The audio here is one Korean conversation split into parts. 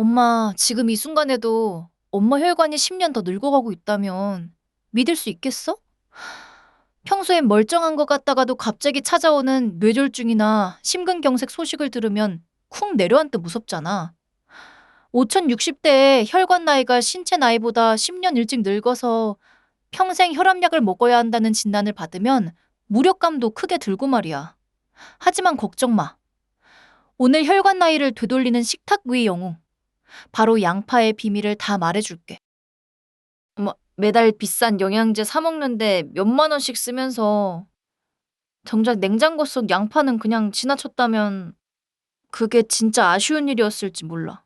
엄마, 지금 이 순간에도 엄마 혈관이 10년 더 늙어가고 있다면 믿을 수 있겠어? 평소엔 멀쩡한 것 같다가도 갑자기 찾아오는 뇌졸중이나 심근경색 소식을 들으면 쿵 내려앉듯 무섭잖아. 5060대에 혈관 나이가 신체 나이보다 10년 일찍 늙어서 평생 혈압약을 먹어야 한다는 진단을 받으면 무력감도 크게 들고 말이야. 하지만 걱정 마. 오늘 혈관 나이를 되돌리는 식탁 위 영웅. 바로 양파의 비밀을 다 말해줄게. 매달 비싼 영양제 사 먹는데 몇만 원씩 쓰면서 정작 냉장고 속 양파는 그냥 지나쳤다면 그게 진짜 아쉬운 일이었을지 몰라.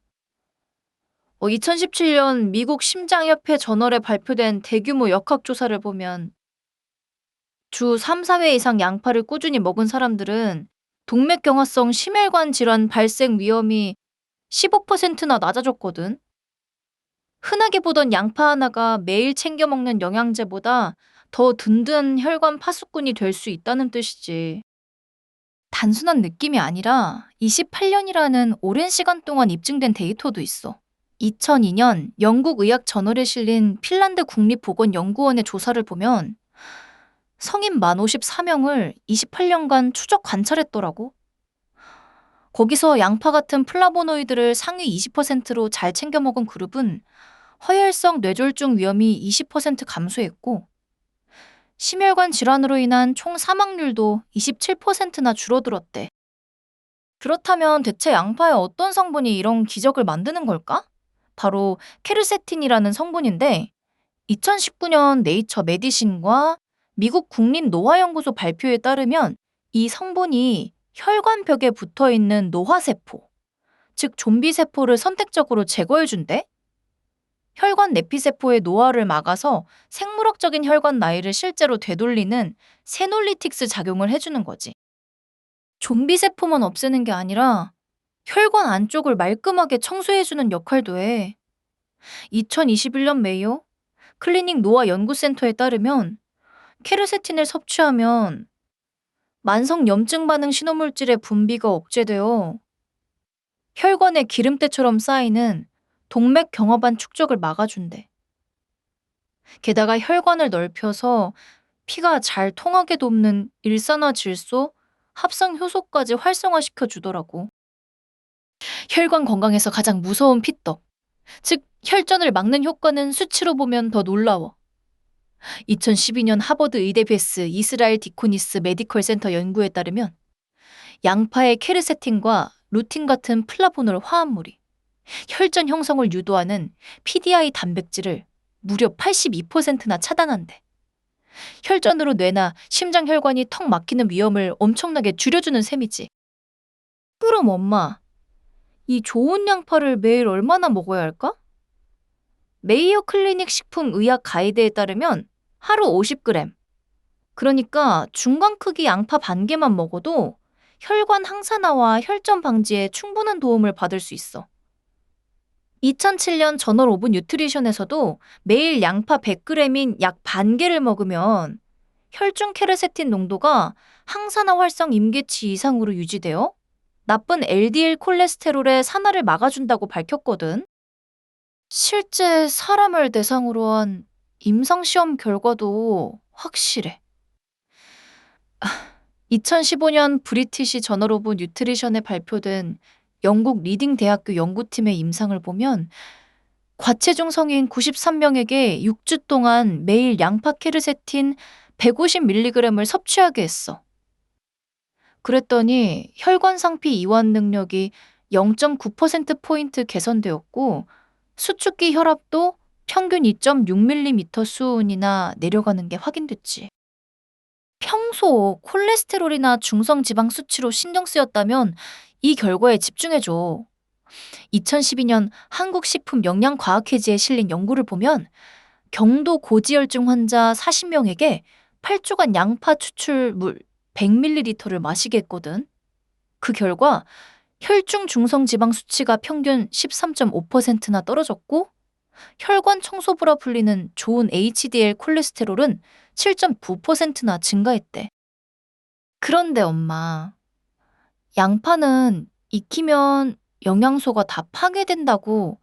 2017년 미국 심장협회 저널에 발표된 대규모 역학조사를 보면 주 3, 4회 이상 양파를 꾸준히 먹은 사람들은 동맥경화성 심혈관 질환 발생 위험이 15%나 낮아졌거든. 흔하게 보던 양파 하나가 매일 챙겨 먹는 영양제보다 더 든든한 혈관 파수꾼이 될 수 있다는 뜻이지. 단순한 느낌이 아니라 28년이라는 오랜 시간 동안 입증된 데이터도 있어. 2002년 영국 의학 저널에 실린 핀란드 국립보건연구원의 조사를 보면 성인 만 54명을 28년간 추적 관찰했더라고. 거기서 양파 같은 플라보노이드를 상위 20%로 잘 챙겨 먹은 그룹은 허혈성 뇌졸중 위험이 20% 감소했고, 심혈관 질환으로 인한 총 사망률도 27%나 줄어들었대. 그렇다면 대체 양파의 어떤 성분이 이런 기적을 만드는 걸까? 바로 케르세틴이라는 성분인데, 2019년 네이처 메디신과 미국 국립노화연구소 발표에 따르면 이 성분이 혈관벽에 붙어 있는 노화세포, 즉 좀비세포를 선택적으로 제거해준대? 혈관 내피세포의 노화를 막아서 생물학적인 혈관 나이를 실제로 되돌리는 세놀리틱스 작용을 해주는 거지. 좀비세포만 없애는 게 아니라 혈관 안쪽을 말끔하게 청소해주는 역할도 해. 2021년 메이오 클리닉 노화 연구센터에 따르면 케르세틴을 섭취하면 만성 염증 반응 신호물질의 분비가 억제되어 혈관에 기름때처럼 쌓이는 동맥 경화반 축적을 막아준대. 게다가 혈관을 넓혀서 피가 잘 통하게 돕는 일산화 질소, 합성 효소까지 활성화시켜 주더라고. 혈관 건강에서 가장 무서운 피떡, 즉 혈전을 막는 효과는 수치로 보면 더 놀라워. 2012년 하버드 의대 베스 이스라엘 디코니스 메디컬 센터 연구에 따르면 양파의 케르세틴과 루틴 같은 플라보놀 화합물이 혈전 형성을 유도하는 PDI 단백질을 무려 82%나 차단한대. 혈전으로 뇌나 심장 혈관이 턱 막히는 위험을 엄청나게 줄여주는 셈이지. 그럼 엄마, 이 좋은 양파를 매일 얼마나 먹어야 할까? 메이오 클리닉 식품 의학 가이드에 따르면 하루 50g, 그러니까 중간 크기 양파 반 개만 먹어도 혈관 항산화와 혈전 방지에 충분한 도움을 받을 수 있어. 2007년 저널 오브 뉴트리션에서도 매일 양파 100g인 약 반 개를 먹으면 혈중 케르세틴 농도가 항산화 활성 임계치 이상으로 유지되어 나쁜 LDL 콜레스테롤의 산화를 막아준다고 밝혔거든. 실제 사람을 대상으로 한 임상시험 결과도 확실해. 2015년 브리티시 저널 오브 뉴트리션에 발표된 영국 리딩 대학교 연구팀의 임상을 보면 과체중 성인 93명에게 6주 동안 매일 양파 케르세틴 150mg을 섭취하게 했어. 그랬더니 혈관 상피 이완 능력이 0.9%포인트 개선되었고 수축기 혈압도 평균 2.6mm 수은이나 내려가는 게 확인됐지. 평소 콜레스테롤이나 중성지방 수치로 신경 쓰였다면 이 결과에 집중해줘. 2012년 한국식품영양과학회지에 실린 연구를 보면 경도 고지혈증 환자 40명에게 8주간 양파 추출물 100ml를 마시게 했거든. 그 결과 혈중 중성지방 수치가 평균 13.5%나 떨어졌고 혈관 청소부라 불리는 좋은 HDL 콜레스테롤은 7.9%나 증가했대. 그런데 엄마, 양파는 익히면 영양소가 다 파괴된다고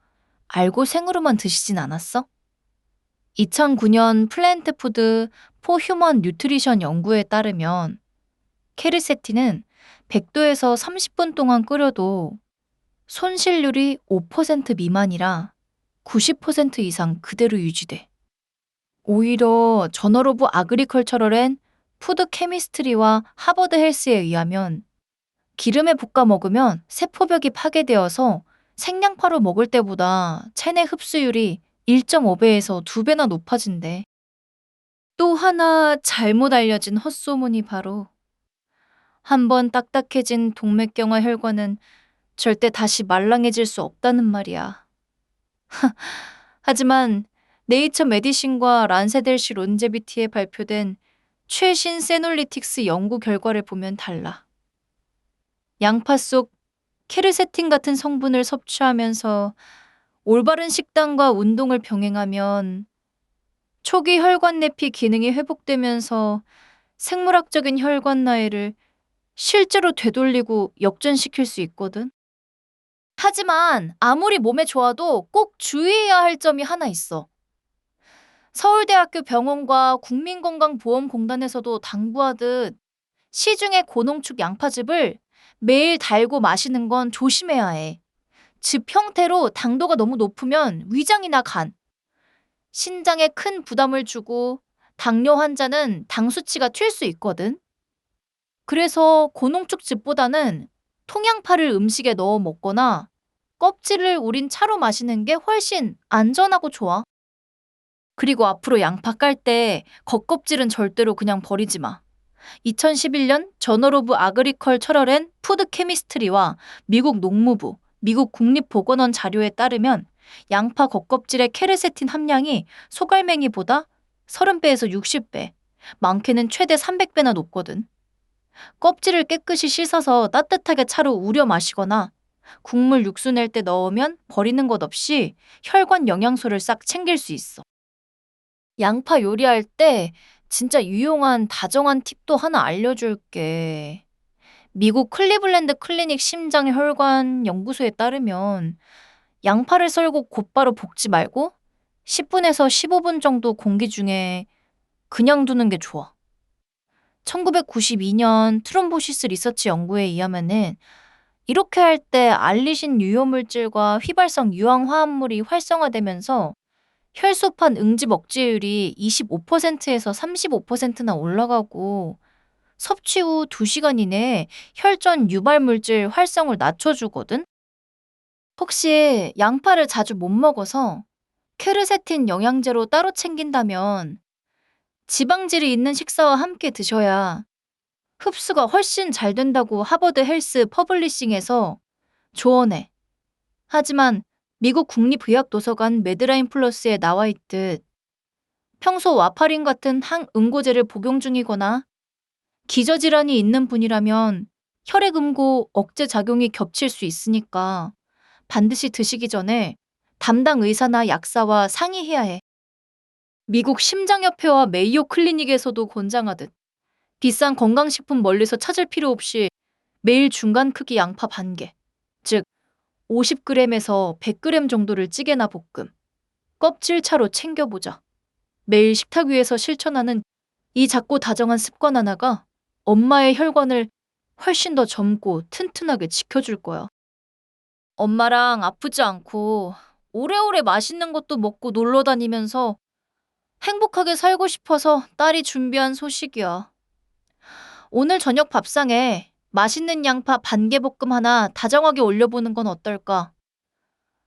알고 생으로만 드시진 않았어? 2009년 플랜트 푸드 포 휴먼 뉴트리션 연구에 따르면 케르세틴은 100도에서 30분 동안 끓여도 손실률이 5% 미만이라 90% 이상 그대로 유지돼. 오히려 저널 오브 아그리컬처럴 앤 푸드 케미스트리와 하버드 헬스에 의하면 기름에 볶아 먹으면 세포벽이 파괴되어서 생양파로 먹을 때보다 체내 흡수율이 1.5배에서 2배나 높아진대. 또 하나 잘못 알려진 헛소문이 바로 한번 딱딱해진 동맥경화 혈관은 절대 다시 말랑해질 수 없다는 말이야. 하지만 네이처 메디신과 란세델시 론제비티에 발표된 최신 세놀리틱스 연구 결과를 보면 달라. 양파 속 케르세틴 같은 성분을 섭취하면서 올바른 식단과 운동을 병행하면 초기 혈관 내피 기능이 회복되면서 생물학적인 혈관 나이를 실제로 되돌리고 역전시킬 수 있거든. 하지만 아무리 몸에 좋아도 꼭 주의해야 할 점이 하나 있어. 서울대학교 병원과 국민건강보험공단에서도 당부하듯 시중의 고농축 양파즙을 매일 달고 마시는 건 조심해야 해. 즙 형태로 당도가 너무 높으면 위장이나 간, 신장에 큰 부담을 주고 당뇨 환자는 당 수치가 튈 수 있거든. 그래서 고농축 즙보다는 통양파를 음식에 넣어 먹거나 껍질을 우린 차로 마시는 게 훨씬 안전하고 좋아. 그리고 앞으로 양파 깔 때 겉껍질은 절대로 그냥 버리지 마. 2011년 저널 오브 아그리컬처럴 앤 푸드 케미스트리와 미국 농무부, 미국 국립보건원 자료에 따르면 양파 겉껍질의 케르세틴 함량이 소갈맹이보다 30배에서 60배, 많게는 최대 300배나 높거든. 껍질을 깨끗이 씻어서 따뜻하게 차로 우려 마시거나 국물 육수 낼 때 넣으면 버리는 것 없이 혈관 영양소를 싹 챙길 수 있어. 양파 요리할 때 진짜 유용한 다정한 팁도 하나 알려줄게. 미국 클리블랜드 클리닉 심장혈관 연구소에 따르면 양파를 썰고 곧바로 볶지 말고 10분에서 15분 정도 공기 중에 그냥 두는 게 좋아. 1992년 트롬보시스 리서치 연구에 의하면은 이렇게 할 때 알리신 유효물질과 휘발성 유황화합물이 활성화되면서 혈소판 응집 억제율이 25%에서 35%나 올라가고 섭취 후 2시간 이내에 혈전 유발물질 활성을 낮춰주거든? 혹시 양파를 자주 못 먹어서 케르세틴 영양제로 따로 챙긴다면 지방질이 있는 식사와 함께 드셔야 흡수가 훨씬 잘 된다고 하버드 헬스 퍼블리싱에서 조언해. 하지만 미국 국립의학도서관 매드라인 플러스에 나와 있듯 평소 와파린 같은 항응고제를 복용 중이거나 기저질환이 있는 분이라면 혈액응고 억제 작용이 겹칠 수 있으니까 반드시 드시기 전에 담당 의사나 약사와 상의해야 해. 미국 심장협회와 메이오 클리닉에서도 권장하듯 비싼 건강식품 멀리서 찾을 필요 없이 매일 중간 크기 양파 반 개, 즉 50g에서 100g 정도를 찌개나 볶음, 껍질차로 챙겨보자. 매일 식탁 위에서 실천하는 이 작고 다정한 습관 하나가 엄마의 혈관을 훨씬 더 젊고 튼튼하게 지켜줄 거야. 엄마랑 아프지 않고 오래오래 맛있는 것도 먹고 놀러 다니면서 행복하게 살고 싶어서 딸이 준비한 소식이야. 오늘 저녁 밥상에 맛있는 양파 반개볶음 하나 다정하게 올려보는 건 어떨까?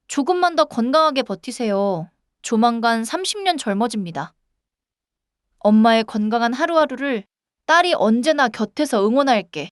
조금만 더 건강하게 버티세요. 조만간 30년 젊어집니다. 엄마의 건강한 하루하루를 딸이 언제나 곁에서 응원할게.